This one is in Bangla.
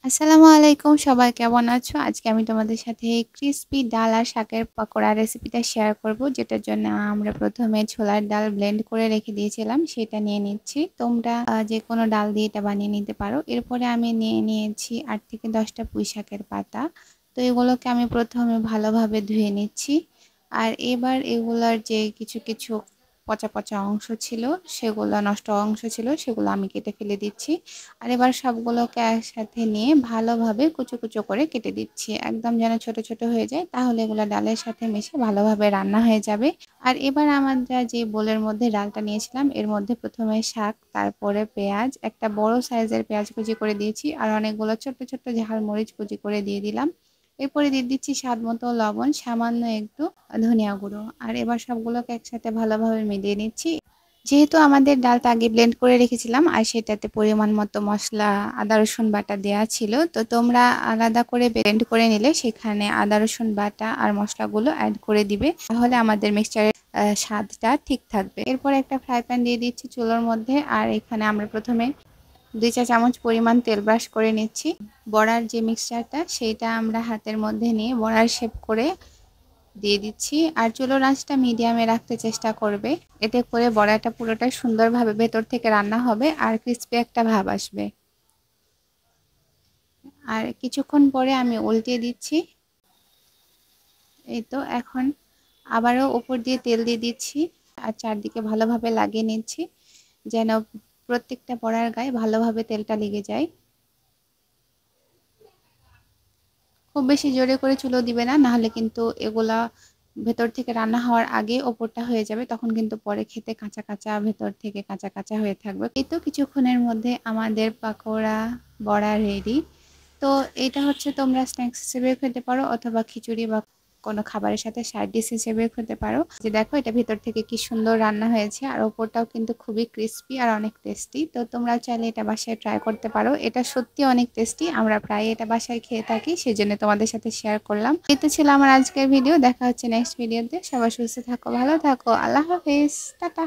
আসসালামু আলাইকুম, সবাই কেমন আছো? আজকে আমি তোমাদের সাথে ক্রিসপি ডাল আর শাকের পকোড়া রেসিপিটা শেয়ার করব, যেটার জন্য আমরা প্রথমে ছোলার ডাল ব্লেন্ড করে রেখে দিয়েছিলাম, সেটা নিয়ে নিচ্ছি। তোমরা যে কোনো ডাল দিয়ে এটা বানিয়ে নিতে পারো। এরপরে আমি নিয়ে নিয়েছি 8 থেকে 10টা পুঁই শাকের পাতা। তো এগুলোকে আমি প্রথমে ভালোভাবে ধুয়ে নিচ্ছি। আর এবার এগুলার যে কিছু কিছু পচা পচা অংশ ছিল, সেগুলো নষ্ট অংশ ছিল, সেগুলো আমি কেটে ফেলে দিচ্ছি। আর এবার সবগুলোকে একসাথে নিয়ে ভালোভাবে কুচো কুচো করে কেটে দিচ্ছি, একদম যেন ছোট ছোট হয়ে যায়, তাহলে এগুলো ডালের সাথে মিশে ভালোভাবে রান্না হয়ে যাবে। আর এবার আমরা যে বোলের মধ্যে ডালটা নিয়েছিলাম, এর মধ্যে প্রথমে শাক, তারপরে পেঁয়াজ, একটা বড় সাইজের পেঁয়াজ কুচি করে দিয়েছি, আর অনেকগুলো ছোট্ট ছোট্ট ঝাল মরিচ কুচি করে দিয়ে দিলাম। এরপরে দিয়ে দিচ্ছি স্বাদ মতো লবণ, সামান্য একটু ধনিয়া গুঁড়ো। আর এবার সবগুলোকে একসাথে ভালোভাবে মিলিয়ে নিচ্ছি। যেহেতু আমাদের ডালটা আগে ব্লেন্ড করে রেখেছিলাম, আর সেটাতে পরিমাণ মতো মশলা, আদা রসুন বাটা দেওয়া ছিল, তো তোমরা আলাদা করে ব্লেন্ড করে নিলে সেখানে আদা রসুন বাটা আর মশলাগুলো অ্যাড করে দিবে, তাহলে আমাদের মিক্সচারের স্বাদটা ঠিক থাকবে। এরপর একটা ফ্রাই প্যান দিয়ে দিচ্ছি চুলোর মধ্যে, আর এখানে আমরা প্রথমে 2 চা চামচ পরিমাণ তেল ব্রাশ করে নিচ্ছি। বড়ার যে মিক্সচারটা, সেইটা আমরা হাতের মধ্যে নিয়ে বড়ার শেপ করে দিয়ে দিচ্ছি। আর চুলোর আঁচটা মিডিয়ামে রাখতে চেষ্টা করবে, এতে করে বড়াটা পুরোটাই সুন্দরভাবে ভেতর থেকে রান্না হবে আর ক্রিস্পি একটা ভাব আসবে। আর কিছুক্ষণ পরে আমি উল্টে দিচ্ছি। এই তো এখন আবারও উপর দিয়ে তেল দিয়ে দিচ্ছি, আর চারদিকে ভালোভাবে লাগিয়ে নিচ্ছি, যেন প্রত্যেকটা বড়ার গায়ে ভালোভাবে তেলটা লেগে যায়। খুব বেশি জোরে করে চুলো দিবে না, নাহলে কিন্তু এগুলা ভেতর থেকে রান্না হওয়ার আগে ওপরটা হয়ে যাবে, তখন কিন্তু পরে খেতে কাঁচা কাঁচা, ভেতর থেকে কাঁচা কাঁচা হয়ে থাকবে। এই তো কিছুক্ষণের মধ্যে আমাদের পাকোড়া বড়া রেডি। তো এটা হচ্ছে তোমরা স্ন্যাক্স হিসেবে খেতে পারো, অথবা খিচুড়ি বা কোনো খাবারের সাথে সাইড ডিশ হিসেবে খেতে পারো। যে দেখো এটা ভিতর থেকে কি সুন্দর রান্না হয়েছে, আর ওপরটাও কিন্তু খুবই ক্রিস্পি আর অনেক টেস্টি। তো তোমরা চাইলে এটা বাসায় ট্রাই করতে পারো, এটা সত্যি অনেক টেস্টি। আমরা প্রায় এটা বাসায় খেয়ে থাকি, সেজন্য তোমাদের সাথে শেয়ার করলাম। এই তো ছিল আমার আজকের ভিডিও। দেখা হচ্ছে নেক্সট ভিডিওতে। সবাই সুস্থ থাকো, ভালো থাকো, আল্লাহ হাফেজ, টাটা।